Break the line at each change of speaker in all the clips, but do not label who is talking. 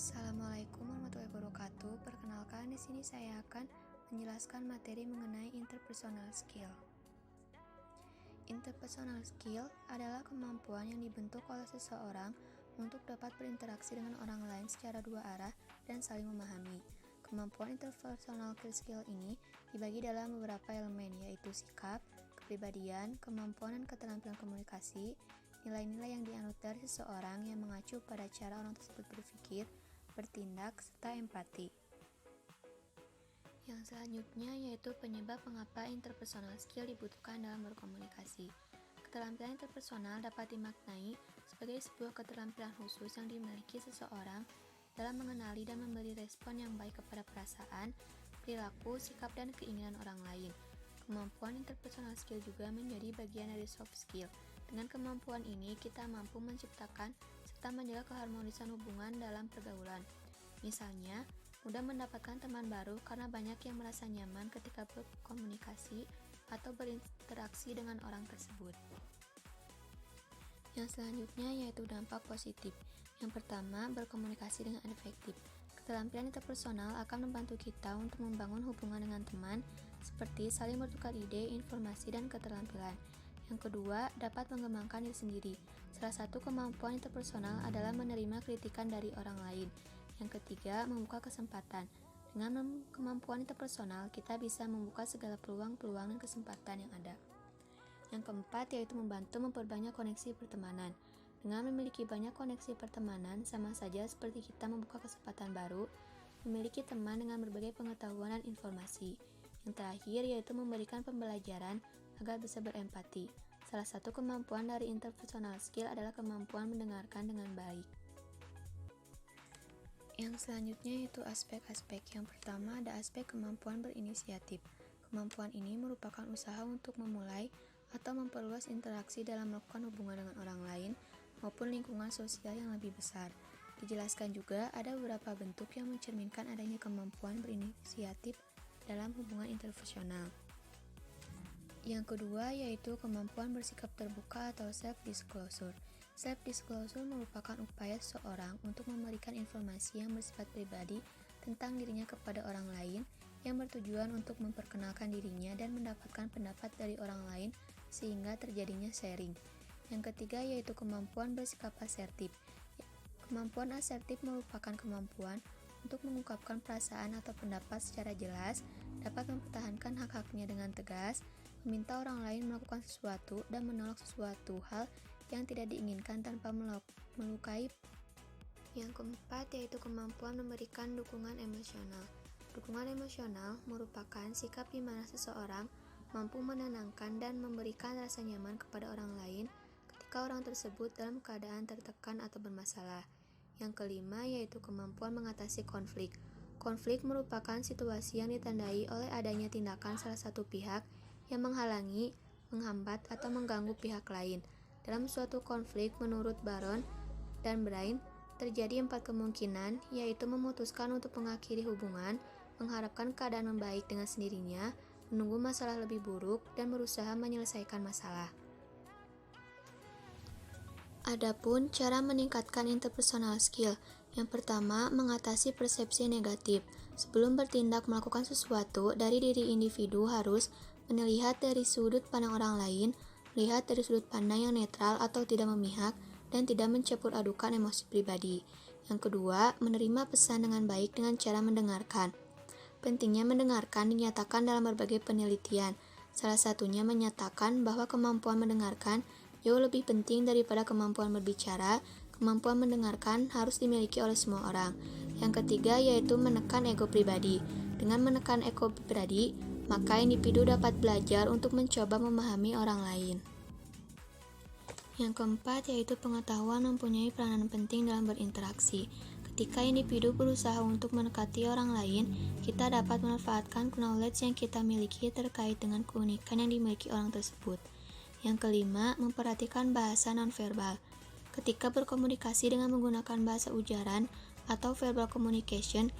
Assalamualaikum warahmatullahi wabarakatuh. Perkenalkan, di sini saya akan menjelaskan materi mengenai interpersonal skill. Interpersonal skill adalah kemampuan yang dibentuk oleh seseorang untuk dapat berinteraksi dengan orang lain secara dua arah dan saling memahami. Kemampuan interpersonal skill ini dibagi dalam beberapa elemen, yaitu sikap, kepribadian, kemampuan dan keterampilan komunikasi, nilai-nilai yang dianut dari seseorang yang mengacu pada cara orang tersebut berpikir, bertindak, serta empati. Yang selanjutnya yaitu penyebab mengapa interpersonal skill dibutuhkan dalam berkomunikasi. Keterampilan interpersonal dapat dimaknai sebagai sebuah keterampilan khusus yang dimiliki seseorang dalam mengenali dan memberi respon yang baik kepada perasaan, perilaku, sikap, dan keinginan orang lain. Kemampuan interpersonal skill juga menjadi bagian dari soft skill. Dengan kemampuan ini, kita mampu menciptakan serta menjaga keharmonisan hubungan dalam pergaulan. Misalnya, mudah mendapatkan teman baru karena banyak yang merasa nyaman ketika berkomunikasi atau berinteraksi dengan orang tersebut. Yang selanjutnya yaitu dampak positif. Yang pertama, berkomunikasi dengan efektif. Keterampilan interpersonal akan membantu kita untuk membangun hubungan dengan teman, seperti saling bertukar ide, informasi, dan keterampilan. Yang kedua, dapat mengembangkan diri sendiri. Salah satu kemampuan interpersonal adalah menerima kritikan dari orang lain. Yang ketiga, membuka kesempatan. Dengan kemampuan interpersonal, kita bisa membuka segala peluang-peluang dan kesempatan yang ada. Yang keempat, yaitu membantu memperbanyak koneksi pertemanan. Dengan memiliki banyak koneksi pertemanan, sama saja seperti kita membuka kesempatan baru, memiliki teman dengan berbagai pengetahuan dan informasi. Yang terakhir, yaitu memberikan pembelajaran agar bisa berempati. Salah satu kemampuan dari interpersonal skill adalah kemampuan mendengarkan dengan baik. Yang selanjutnya yaitu aspek-aspek. Yang pertama ada aspek kemampuan berinisiatif. Kemampuan ini merupakan usaha untuk memulai atau memperluas interaksi dalam melakukan hubungan dengan orang lain maupun lingkungan sosial yang lebih besar. Dijelaskan juga ada beberapa bentuk yang mencerminkan adanya kemampuan berinisiatif dalam hubungan interpersonal. Yang kedua yaitu kemampuan bersikap terbuka atau self-disclosure. Self-disclosure merupakan upaya seseorang untuk memberikan informasi yang bersifat pribadi tentang dirinya kepada orang lain yang bertujuan untuk memperkenalkan dirinya dan mendapatkan pendapat dari orang lain sehingga terjadinya sharing. Yang ketiga yaitu kemampuan bersikap asertif. Kemampuan asertif merupakan kemampuan untuk mengungkapkan perasaan atau pendapat secara jelas, dapat mempertahankan hak-haknya dengan tegas, meminta orang lain melakukan sesuatu dan menolak sesuatu hal yang tidak diinginkan tanpa melukai. Yang keempat yaitu kemampuan memberikan dukungan emosional. Dukungan emosional merupakan sikap di mana seseorang mampu menenangkan dan memberikan rasa nyaman kepada orang lain ketika orang tersebut dalam keadaan tertekan atau bermasalah. Yang kelima yaitu kemampuan mengatasi konflik. Konflik merupakan situasi yang ditandai oleh adanya tindakan salah satu pihak yang menghalangi, menghambat, atau mengganggu pihak lain. Dalam suatu konflik, menurut Baron dan Brain, terjadi 4 kemungkinan, yaitu memutuskan untuk mengakhiri hubungan, mengharapkan keadaan membaik dengan sendirinya, menunggu masalah lebih buruk, dan berusaha menyelesaikan masalah. Adapun cara meningkatkan interpersonal skill. Yang pertama, mengatasi persepsi negatif. Sebelum bertindak melakukan sesuatu, dari diri individu harus melihat dari sudut pandang orang lain, melihat dari sudut pandang yang netral atau tidak memihak, dan tidak mencampur adukan emosi pribadi. Yang kedua, menerima pesan dengan baik dengan cara mendengarkan. Pentingnya mendengarkan dinyatakan dalam berbagai penelitian. Salah satunya menyatakan bahwa kemampuan mendengarkan jauh lebih penting daripada kemampuan berbicara. Kemampuan mendengarkan harus dimiliki oleh semua orang. Yang ketiga yaitu menekan ego pribadi. Dengan menekan ego pribadi, maka individu dapat belajar untuk mencoba memahami orang lain. Yang keempat yaitu pengetahuan mempunyai peranan penting dalam berinteraksi. Ketika individu berusaha untuk mendekati orang lain, kita dapat memanfaatkan knowledge yang kita miliki terkait dengan keunikan yang dimiliki orang tersebut. Yang kelima, memperhatikan bahasa nonverbal. Ketika berkomunikasi dengan menggunakan bahasa ujaran atau verbal communication,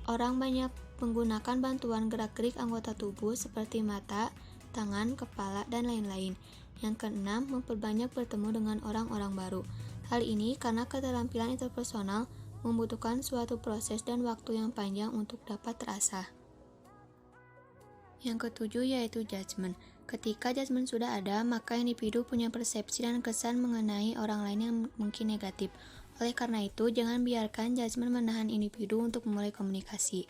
orang banyak menggunakan bantuan gerak-gerik anggota tubuh seperti mata, tangan, kepala, dan lain-lain. Yang keenam, memperbanyak bertemu dengan orang-orang baru. Hal ini karena keterampilan interpersonal membutuhkan suatu proses dan waktu yang panjang untuk dapat terasah. Yang ketujuh yaitu judgment. Ketika judgment sudah ada, maka individu punya persepsi dan kesan mengenai orang lain yang mungkin negatif. Oleh karena itu, jangan biarkan judgment menahan individu untuk memulai komunikasi.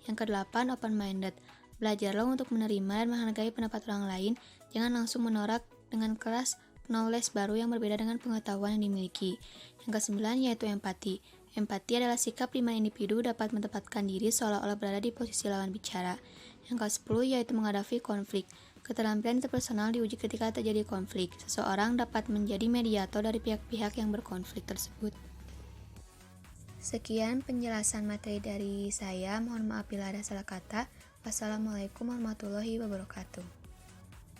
Yang kedelapan, open-minded. Belajarlah untuk menerima dan menghargai pendapat orang lain, jangan langsung menolak dengan keras knowledge baru yang berbeda dengan pengetahuan yang dimiliki. Yang kesembilan yaitu empati. Empati adalah sikap di mana individu dapat menempatkan diri seolah-olah berada di posisi lawan bicara. Yang ke-10 yaitu menghadapi konflik. Keterampilan interpersonal diuji ketika terjadi konflik. Seseorang dapat menjadi mediator dari pihak-pihak yang berkonflik tersebut. Sekian penjelasan materi dari saya. Mohon maaf bila ada salah kata. Wassalamualaikum warahmatullahi wabarakatuh.